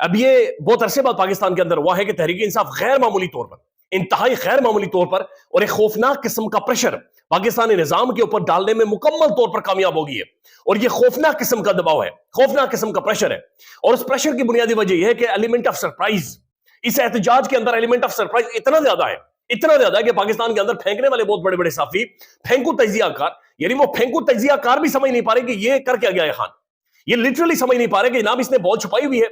اب یہ بہت عرصے بعد پاکستان کے اندر ہوا ہے کہ تحریک انصاف غیر معمولی طور پر، انتہائی غیر معمولی طور پر اور ایک خوفناک قسم کا پریشر پاکستانی نظام کے اوپر ڈالنے میں مکمل طور پر کامیاب ہو گئی ہے، اور یہ خوفناک قسم کا دباؤ ہے، خوفناک قسم کا پریشر ہے، اور اس پریشر کی بنیادی وجہ یہ ہے کہ ایلیمنٹ آف سرپرائز، اس احتجاج کے اندر ایلیمنٹ آف سرپرائز اتنا زیادہ ہے کہ پاکستان کے اندر پھینکنے والے بہت بڑے بڑے صحافی، پھینکو تجزیہ کار، یعنی وہ پھینکو تجزیہ کار بھی سمجھ نہیں پا رہے کہ یہ کر کیا گیا ہے خان، یہ لٹرلی سمجھ نہیں پا رہے کہ جناب اس نے بال چھپائی ہوئی ہے،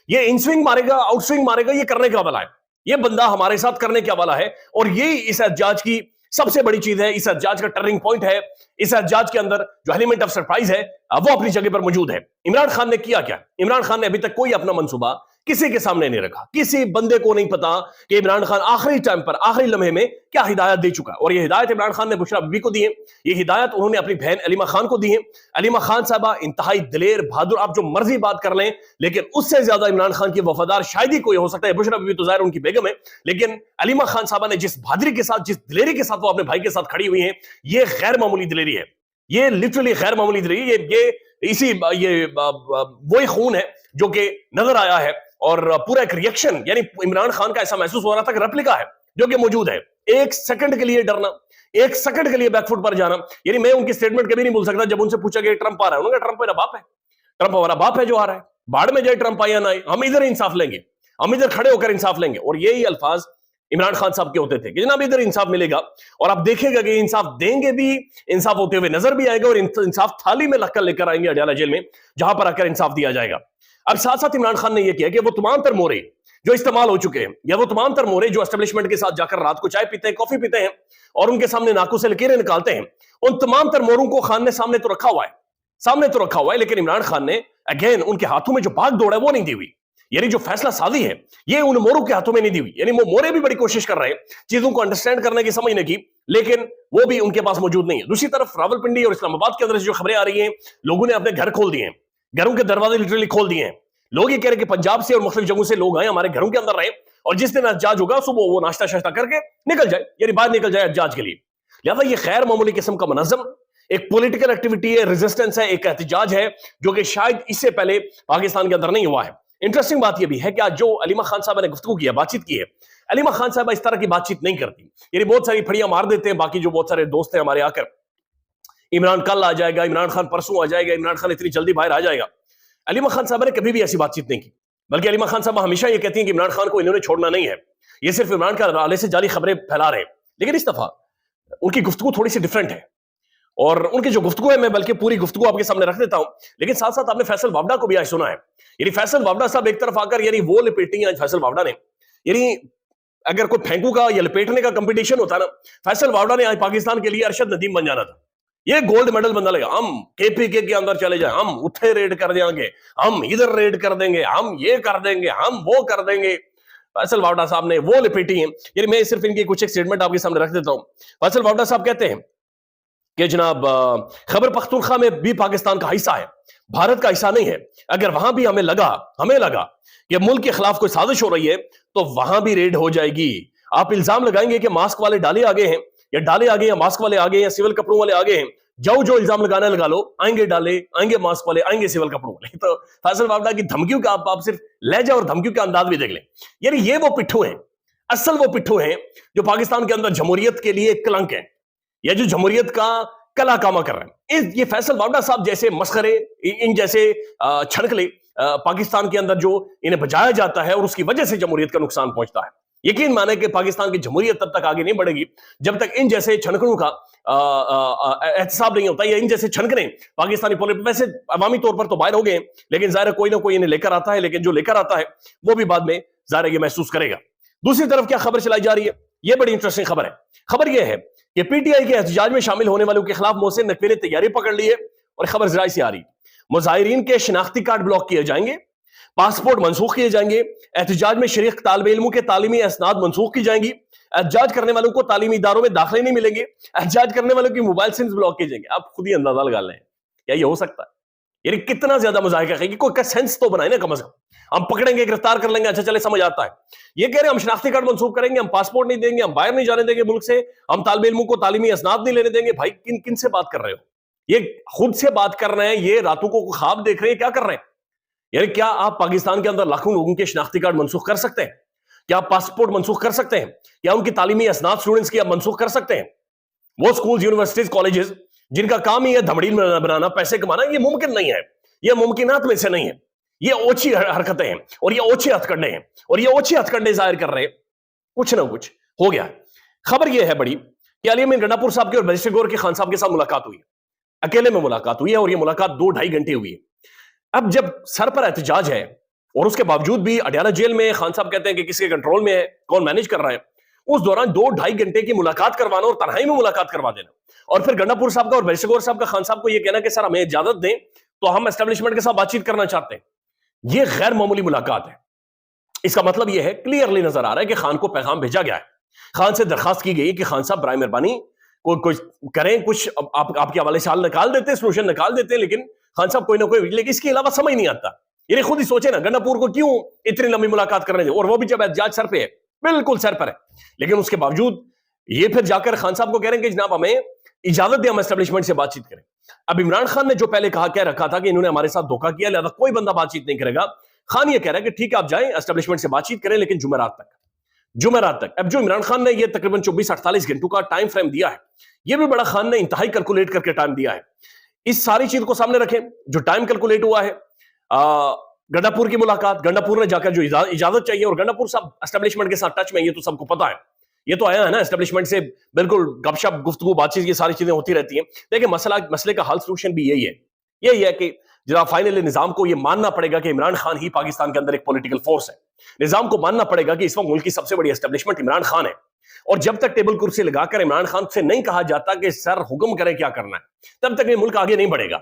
یہ ان سوئنگ مارے گا، آؤٹ سوئنگ مارے گا، یہ کرنے کا والا ہے، یہ بندہ ہمارے ساتھ کرنے کیا والا ہے، اور یہ اس احتجاج کی سب سے بڑی چیز ہے، اس احتجاج کا ٹرننگ پوائنٹ ہے، اس احتجاج کے اندر جو ایلیمنٹ آف سرپرائز ہے وہ اپنی جگہ پر موجود ہے۔ عمران خان نے کیا کیا؟ عمران خان نے ابھی تک کوئی اپنا منصوبہ کسی کے سامنے نہیں رکھا، کسی بندے کو نہیں پتا کہ عمران خان آخری ٹائم پر، آخری لمحے میں کیا ہدایت دے چکا، اور یہ ہدایت عمران خان نے بشرا بی بی کو دی ہے، یہ ہدایت انہوں نے اپنی بہن علیمہ خان کو دی ہے۔ علیمہ خان صاحبہ انتہائی دلیر، بہادر، آپ جو مرضی بات کر لیں، لیکن اس سے زیادہ عمران خان کی وفادار شاید ہی کوئی ہو سکتا ہے۔ بشرا بی بی تو ظاہر ان کی بیگم ہے، لیکن علیمہ خان صاحبہ نے جس بہادری کے ساتھ، جس دلیری کے ساتھ وہ اپنے بھائی کے ساتھ کھڑی ہوئی ہیں، یہ غیر معمولی دلیری ہے، یہ لٹرلی غیر معمولی دلیری، یہ وہی خون ہے جو کہ نظر آیا ہے، اور پورا ایک ریئیکشن، یعنی عمران خان کا ایسا محسوس ہو رہا تھا کہ ریپلیکا ہے جو کہ موجود ہے، ایک سیکنڈ کے لیے ڈرنا، ایک سیکنڈ کے لیے بیک فٹ پر جانا، یعنی میں ان کی سٹیٹمنٹ کبھی نہیں بھول سکتا جب ان سے پوچھا کہ ٹرمپ آ رہا ہے، انہوں نے کہا ٹرمپ میرا باپ ہے، ٹرمپ ہمارا باپ ہے جو آ رہا ہے، باڑ میں جائے ٹرمپ آیا نہ آئے، ہم ادھر انصاف لیں گے، ہم ادھر کھڑے ہو کر انصاف لیں گے، اور یہی الفاظ عمران خان صاحب کے ہوتے تھے کہ جناب ادھر انصاف ملے گا، اور آپ دیکھیں گا کہ انصاف دیں گے بھی، انصاف ہوتے ہوئے نظر بھی آئے گا، اور انصاف تھالی میں رکھ کر لے کر آئیں گے اڈیالہ جیل میں، جہاں پر آ کر انصاف دیا جائے گا۔ اب ساتھ ساتھ عمران خان نے یہ کیا کہ وہ تمام تر مورے جو استعمال ہو چکے ہیں، یا وہ تمام تر مورے جو اسٹیبلشمنٹ کے ساتھ جا کر رات کو چائے پیتے ہیں، کافی پیتے ہیں، اور ان کے سامنے ناکوں سے لکیریں نکالتے ہیں، ان تمام تر موروں کو خان نے سامنے تو رکھا ہوا ہے، لیکن عمران خان نے اگین ان کے ہاتھوں میں جو بھاگ دوڑ ہے وہ نہیں دی ہوئی، یعنی جو فیصلہ سازی ہے یہ ان موروں کے ہاتھوں میں نہیں دی ہوئی، یعنی وہ مورے بھی بڑی کوشش کر رہے ہیں چیزوں کو انڈرسٹینڈ کرنے کی، سمجھنے کی، لیکن وہ بھی ان کے پاس موجود نہیں ہے۔ دوسری طرف راولپنڈی اور اسلام آباد کے اندر سے جو خبریں آ رہی ہیں، لوگوں نے اپنے گھر کھول دیے ہیں، گھروں کے دروازے لٹرلی کھول دیے ہیں، لوگ یہ کہہ رہے کہ پنجاب سے اور مختلف جگہوں سے لوگ آئے ہمارے گھروں کے اندر رہے، اور جس دن احتجاج ہوگا صبح وہ ناشتہ شاشتہ کر کے نکل جائے، یعنی باہر نکل جائے احتجاج کے لیے۔ لہذا یہ غیر معمولی قسم کا منظم ایک پولیٹیکل ایکٹیویٹی ہے، ریزسٹنس ہے، ایک احتجاج ہے جو کہ شاید اس سے پہلے پاکستان کے اندر نہیں ہوا ہے۔ انٹرسٹنگ بات یہ بھی ہے کہ آج جو علیمہ خان صاحبہ نے گفتگو کی ہے، بات چیت کی ہے، علیمہ خان صاحبہ اس طرح کی بات چیت نہیں کرتی، یعنی بہت ساری پھڑیاں مار دیتے ہیں باقی جو بہت سارے دوست ہیں ہمارے آ کر، عمران کل آ جائے گا، عمران خان پرسوں آ جائے گا، عمران خان اتنی جلدی باہر آ جائے گا۔ علیمہ خان صاحبہ نے کبھی بھی ایسی بات چیت نہیں کی، بلکہ علیمہ خان صاحبہ ہمیشہ یہ کہتی ہیں کہ عمران خان کو انہوں نے چھوڑنا نہیں ہے، یہ صرف عمران کے حوالے سے جعلی خبریں پھیلا رہے ہیں، لیکن اس دفعہ ان کی گفتگو تھوڑی سی ڈیفرنٹ ہے، اور ان کی جو گفتگو ہے میں بلکہ پوری گفتگو آپ کے سامنے رکھ دیتا ہوں، لیکن ساتھ ساتھ آپ نے فیصل وابڈا کو بھی آج سنا ہے، یعنی فیصل وابڈا صاحب ایک طرف آ کر یعنی وہ لپیٹی ہیں فیصل وابڈا نے، یعنی اگر کوئی پھینکو کا یا لپیٹنے کا کمپٹیشن ہوتا نا، فیصل وابڈا نے آج پاکستان کے لیے ارشد ندیم بن جانا تھا، یہ گولڈ میڈل بندہ لگا، ہم کے پی کے اندر چلے جائیں، ہم اتھے ریڈ کر دیں گے، ہم ادھر ریڈ کر دیں گے، ہم یہ کر دیں گے، ہم وہ کر دیں گے۔ فیصل وابڈا صاحب نے وہ لپیٹی ہیں، یعنی میں صرف ان کی کچھ ایک سٹیٹمنٹ آپ کے سامنے رکھ دیتا ہوں۔ فیصل وابڈا صاحب کہتے ہیں کہ جناب خیبر پختونخوا میں بھی پاکستان کا حصہ ہے، بھارت کا حصہ نہیں ہے، اگر وہاں بھی ہمیں لگا کہ ملک کے خلاف کوئی سازش ہو رہی ہے تو وہاں بھی ریڈ ہو جائے گی۔ آپ الزام لگائیں گے کہ ماسک والے ڈالے آگے ہیں، یا ڈالے آگے یا ماسک والے آگے ہیں یا سول کپڑوں والے آگے ہیں، جو الزام لگانا لگا لو، آئیں گے ڈالے، آئیں گے ماسک والے، آئیں گے سول کپڑوں والے۔ تو فیصل وابڈا کی دھمکیوں کا آپ صرف لہجہ اور دھمکیوں کا انداز بھی دیکھ لیں، یعنی یہ وہ پٹھو ہیں، اصل وہ پٹھو ہیں جو پاکستان کے اندر جمہوریت کے لیے ایک کلنک ہے، یا جو جمہوریت کا کلا کاما کر رہے ہیں۔ یہ فیصل وابڈا صاحب جیسے مسخرے، ان جیسے چھڑکلے پاکستان کے اندر جو انہیں بجایا جاتا ہے اور اس کی وجہ سے جمہوریت کا نقصان پہنچتا ہے، یقین مانے کہ پاکستان کی جمہوریت تب تک آگے نہیں بڑھے گی جب تک ان جیسے چھنکڑوں کا احتساب نہیں ہوتا، یا ان جیسے چھنکنے پاکستانی پولیٹک ویسے عوامی طور پر تو باہر ہو گئے ہیں، لیکن ظاہر کوئی نہ کوئی انہیں لے کر آتا ہے، لیکن جو لے کر آتا ہے وہ بھی بعد میں ظاہر یہ محسوس کرے گا۔ دوسری طرف کیا خبر چلائی جا رہی ہے، یہ بڑی انٹرسٹنگ خبر ہے۔ خبر یہ ہے کہ پی ٹی آئی کے احتجاج میں شامل ہونے والوں کے خلاف محسن نقوی نے تیاری پکڑ لی ہے، اور خبر ذرائع سے آ رہی ہے، مظاہرین کے شناختی کارڈ بلاک کیے جائیں گے، پاسپورٹ منسوخ کیے جائیں گے، احتجاج میں شریک طالب علموں کے تعلیمی اسناد منسوخ کی جائیں گی، احتجاج کرنے والوں کو تعلیمی اداروں میں داخلے نہیں ملیں گے، احتجاج کرنے والوں کی موبائل سمز بلاک کیے جائیں گے۔ آپ خود ہی اندازہ لگا لیں کیا یہ ہو سکتا ہے، یعنی کتنا زیادہ مذاہقہ ہے کہ کوئی سینس تو بنائے نا کم از کم، ہم پکڑیں گے، گرفتار کر لیں گے، اچھا چلے سمجھ آتا ہے، یہ کہہ رہے ہیں ہم شناختی کارڈ منسوخ کریں گے، ہم پاسپورٹ نہیں دیں گے، ہم باہر نہیں جانے دیں گے ملک سے، ہم طالب علموں کو تعلیمی اسناد نہیں لینے دیں گے۔ بھائی کن سے بات کر رہے ہو؟ یہ خود سے بات کر رہے ہیں، یہ راتوں کو خواب دیکھ رہے ہیں، کیا کر رہے ہیں؟ یعنی کیا آپ پاکستان کے اندر لاکھوں لوگوں کے شناختی کارڈ منسوخ کر سکتے ہیں؟ کیا آپ پاسپورٹ منسوخ کر سکتے ہیں؟ کیا ان کی تعلیمی اسناد اسٹوڈنٹس کی آپ منسوخ کر سکتے ہیں؟ وہ سکول، یونیورسٹیز، کالجز جن کا کام ہی ہے دھمڑیل بنانا، پیسے کمانا، یہ ممکن نہیں ہے، یہ ممکنات میں سے نہیں ہے، یہ اوچھی حرکتیں ہیں اور یہ اوچھے ہتھ کنڈے ہیں اور یہ اوچھے ہتھ کنڈے ظاہر کر رہے ہیں کچھ نہ کچھ ہو گیا۔ خبر یہ ہے بڑی کہ علی امین گنڈا پور صاحب کی اور بیرسٹر گور کے خان صاحب کے ساتھ ملاقات ہوئی ہے، اکیلے میں ملاقات ہوئی ہے اور یہ ملاقات 2-2.5 گھنٹے ہوئی ہے۔ اب جب سر پر احتجاج ہے اور اس کے باوجود بھی اڈیالہ جیل میں خان صاحب کہتے ہیں کہ کس کے کنٹرول میں ہے، کون مینج کر رہا ہے، اس دوران 2-2.5 گھنٹے کی ملاقات کروانا اور تنہائی میں ملاقات کروا دینا، اور پھر گنڈا پور صاحب کا اور بیرسٹر گور صاحب کا خان صاحب کو یہ کہنا کہ سر ہمیں اجازت دیں تو ہم اسٹیبلشمنٹ کے ساتھ بات چیت کرنا چاہتے ہیں۔ یہ غیر معمولی ملاقات ہے۔ اس کا مطلب یہ ہے، کلیئرلی نظر آ رہا ہے کہ خان کو پیغام بھیجا گیا ہے، خان سے درخواست کی گئی کہ خان صاحب برائے مہربانی کوئی کریں، کچھ آپ کے حوالے سے حل نکال دیتے ہیں، سولوشن نکال دیتے ہیں، لیکن خان صاحب کوئی نہ کوئی، لیکن اس کے علاوہ سمجھ نہیں آتا۔ یعنی خود ہی سوچے نا، گنڈا پور کو کیوں اتنی لمبی ملاقات کرنے دیں، اور وہ بھی جب احتجاج سر پہ ہے، بالکل سر پر ہے، لیکن اس کے باوجود یہ پھر جا کر خان صاحب کو کہہ رہے ہیں کہ جناب ہمیں اجازت دیں ہم اسٹیبلشمنٹ سے بات چیت کریں۔ اب عمران خان نے جو پہلے کہہ رکھا تھا کہ انہوں نے ہمارے ساتھ دھوکہ کیا لہذا کوئی بندہ بات چیت نہیں کرے گا، خان یہ کہہ رہا ہے کہ ٹھیک ہے آپ جائیں اسٹیبلشمنٹ سے بات چیت کریں، لیکن جمعرات تک۔ اب جو عمران خان نے یہ تقریباً 24-48 گھنٹوں کا ٹائم فریم دیا ہے، یہ بھی بڑا خان نے انتہائی کیلکولیٹ کر کے ٹائم دیا ہے۔ اس ساری چیز کو سامنے رکھیں، جو ٹائم کیلکولیٹ ہوا ہے، گنڈا پور کی ملاقات، گنڈا پور نے جا کر جو اجازت چاہیے، اور گنڈا پور صاحب اسٹیبلشمنٹ کے ساتھ ٹچ میں، یہ تو سب کو پتا ہے، یہ تو آیا ہے نا اسٹیبلشمنٹ سے، بالکل گپ شپ گفتگو بات چیت، یہ ساری چیزیں ہوتی رہتی ہیں، لیکن مسئلے کا حل سولوشن بھی یہی ہے کہ جناب فائنلی نظام کو یہ ماننا پڑے گا کہ عمران خان ہی پاکستان کے اندر ایک پولیٹیکل فورس ہے۔ نظام کو ماننا پڑے گا کہ اس وقت ملک کی سب سے بڑی اسٹیبلشمنٹ عمران خان ہے، اور جب تک ٹیبل کرسی لگا کر عمران خان سے نہیں کہا جاتا کہ سر حکم کرے کیا کرنا ہے، تب تک یہ ملک آگے نہیں بڑھے گا۔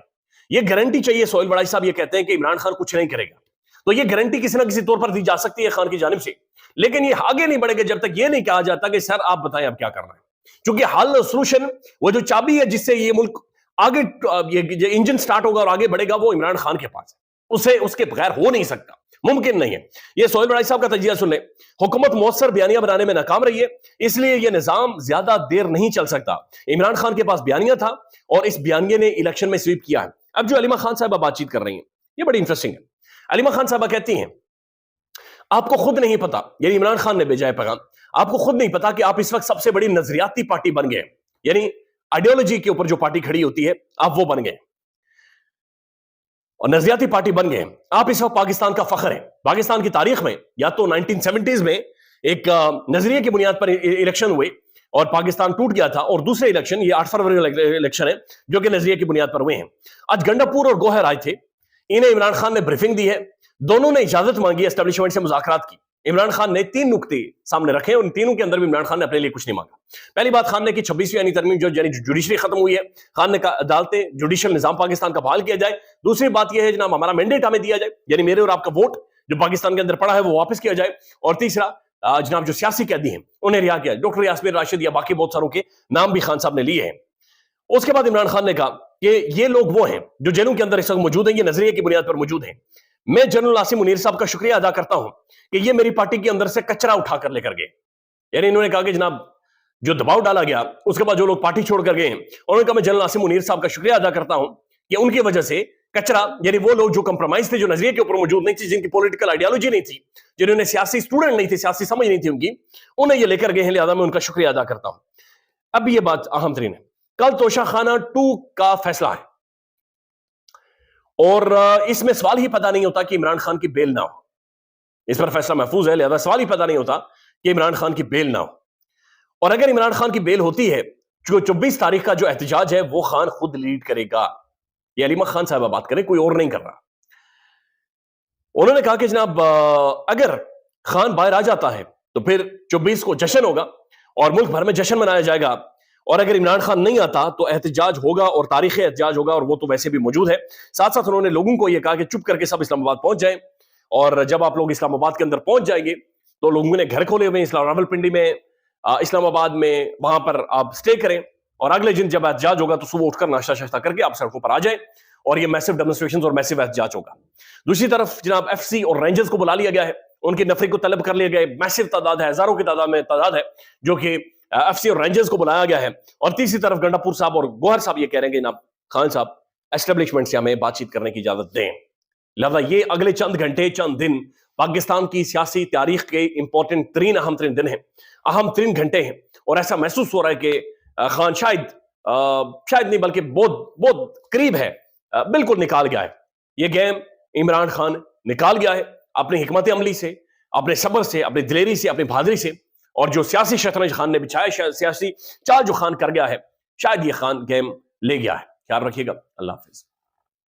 یہ گارنٹی چاہیے، سہیل بڑائی صاحب یہ کہتے ہیں کہ عمران خان کچھ نہیں کرے گا، تو یہ گارنٹی کسی نہ کسی طور پر دی جا سکتی ہے خان کی جانب سے، لیکن یہ آگے نہیں بڑھے گا جب تک یہ نہیں کہا جاتا کہ سر آپ بتائیں اب کیا کرنا ہے، کیونکہ حل سولوشن، وہ جو چابی ہے جس سے یہ ملک آگے، یہ انجن سٹارٹ ہوگا اور آگے بڑھے گا، وہ عمران خان کے پاس ہے، اس کے بغیر ہو نہیں سکتا، ممکن نہیں ہے۔ یہ سہیل بڑائی صاحب کا تجزیہ سن لیں، حکومت مؤثر بیانیہ بنانے میں ناکام رہی ہے، اس لیے یہ نظام زیادہ دیر نہیں چل سکتا۔ عمران خان کے پاس بیانیہ تھا اور اس بیانیے نے الیکشن میں سویپ کیا ہے۔ اب جو علیمہ خان صاحبہ بات چیت کر رہی ہیں، یہ بڑی انٹرسٹنگ ہے۔ علیمہ خان صاحبہ کہتی ہیں آپ کو خود نہیں پتا، یعنی عمران خان نے بھیجا ہے پیغام، آپ کو خود نہیں پتا کہ آپ اس وقت سب سے بڑی نظریاتی پارٹی بن گئے، یعنی آئیڈیالوجی کے اوپر جو پارٹی کھڑی ہوتی ہے آپ وہ بن گئے اور نظریاتی پارٹی بن گئے۔ آپ اس وقت پاکستان کا فخر ہے۔ پاکستان کی تاریخ میں یا تو 1970s میں ایک نظریے کی بنیاد پر الیکشن ہوئے اور پاکستان ٹوٹ گیا تھا، اور دوسرے الیکشن یہ 8 فروری الیکشن ہے جو کہ نظریے کی بنیاد پر ہوئے ہیں۔ آج گنڈا پور اور گوہر آئے تھے، انہیں عمران خان نے بریفنگ دی ہے، دونوں نے اجازت مانگی اسٹیبلشمنٹ سے مذاکرات کی۔ عمران خان نے 3 نکتے سامنے رکھے، ان تینوں کے اندر بھی عمران خان نے اپنے لیے کچھ نہیں مانگا۔ پہلی بات خان نے کی 26ویں یعنی ترمیم جو جوڈیشری ختم ہوئی ہے، خان نے کہا عدالتیں، جوڈیشل نظام پاکستان کا بحال کیا جائے۔ دوسری بات یہ ہے جناب ہمارا مینڈیٹ ہمیں دیا جائے، یعنی میرے اور آپ کا ووٹ جو پاکستان کے اندر پڑا ہے وہ واپس کیا جائے۔ اور تیسرا جناب جو سیاسی قیدی ہیں انہیں رہا کیا، ڈاکٹر یاسمین راشد یا باقی بہت ساروں کے نام بھی خان صاحب نے لیے ہیں۔ اس کے بعد عمران خان نے کہا کہ یہ لوگ وہ ہیں جو جیلوں کے اندر اس وقت موجود ہیں، یہ نظریے کی بنیاد پر موجود ہیں۔ میں جنرل عاصم منیر صاحب کا شکریہ ادا کرتا ہوں کہ یہ میری پارٹی کے اندر سے کچرا اٹھا کر لے کر گئے، یعنی انہوں نے کہا کہ جناب جو دباؤ ڈالا گیا اس کے بعد جو لوگ پارٹی چھوڑ کر گئے ہیں، انہوں نے کہا میں جنرل عاصم منیر صاحب کا شکریہ ادا کرتا ہوں کہ ان کی وجہ سے کچرا، یعنی وہ لوگ جو کمپرومائز تھے، جو نظریے کے اوپر موجود نہیں تھی، جن کی پولیٹیکل آئیڈیالوجی نہیں تھی، جنہوں نے سیاسی اسٹوڈنٹ نہیں تھے، سیاسی سمجھ نہیں تھی ان کی، انہیں یہ لے کر گئے ہیں، لہذا میں ان کا شکریہ ادا کرتا ہوں۔ اب یہ بات اہم ترین ہے، کل توشہ خانہ 2 کا فیصلہ ہے اور اس میں سوال ہی پیدا نہیں ہوتا کہ عمران خان کی بیل نہ ہو، اس پر فیصلہ محفوظ ہے، لہذا سوال ہی پیدا نہیں ہوتا کہ عمران خان کی بیل نہ ہو۔ اور اگر عمران خان کی بیل ہوتی ہے، جو 24 تاریخ کا جو احتجاج ہے وہ خان خود لیڈ کرے گا، یہ علیمہ خان صاحبہ بات کریں، کوئی اور نہیں کر رہا۔ انہوں نے کہا کہ جناب اگر خان باہر آ جاتا ہے تو پھر 24 کو جشن ہوگا اور ملک بھر میں جشن منایا جائے گا، اور اگر عمران خان نہیں آتا تو احتجاج ہوگا اور تاریخ احتجاج ہوگا، اور وہ تو ویسے بھی موجود ہے۔ ساتھ ساتھ انہوں نے لوگوں کو یہ کہا کہ چپ کر کے سب اسلام آباد پہنچ جائیں، اور جب آپ لوگ اسلام آباد کے اندر پہنچ جائیں گے تو لوگوں نے گھر کھولے ہوئے ہیں راولپنڈی میں، اسلام آباد میں، وہاں پر آپ سٹے کریں، اور اگلے دن جب احتجاج ہوگا تو صبح اٹھ کر ناشتہ شاشتہ کر کے آپ سڑکوں پر آ جائیں، اور یہ میسو ڈیمونسٹریشنز اور میسو احتجاج ہوگا۔ دوسری طرف جناب ایف سی اور رینجرز کو بلا لیا گیا ہے، ان کی نفری کو طلب کر لیا گیا ہے، میسو تعداد ہے، ہزاروں کی تعداد ہے جو کہ ایف سی اور رینجرز کو بلایا گیا ہے۔ اور تیسری طرف گنڈا پور صاحب اور گوہر صاحب یہ کہہ رہے ہیں کہ جناب خان صاحب اسٹیبلشمنٹ سے ہمیں بات چیت کرنے کی اجازت دیں۔ لہذا یہ اگلے چند گھنٹے چند دن پاکستان کی سیاسی تاریخ کے امپورٹنٹ ترین اہم ترین دن ہیں، اہم ترین گھنٹے ہیں، اور ایسا محسوس ہو رہا ہے کہ خان شاید نہیں بلکہ بہت بہت قریب ہے، بالکل نکال گیا ہے یہ گیم، عمران خان نکال گیا ہے اپنی حکمت عملی سے، اپنے صبر سے، اپنی دلیری سے، اپنی بہادری سے، اور جو سیاسی شطرنج خان نے بچھایا، سیاسی چال جو خان کر گیا ہے، شاید یہ خان گیم لے گیا ہے۔ خیال رکھیے گا، اللہ حافظ۔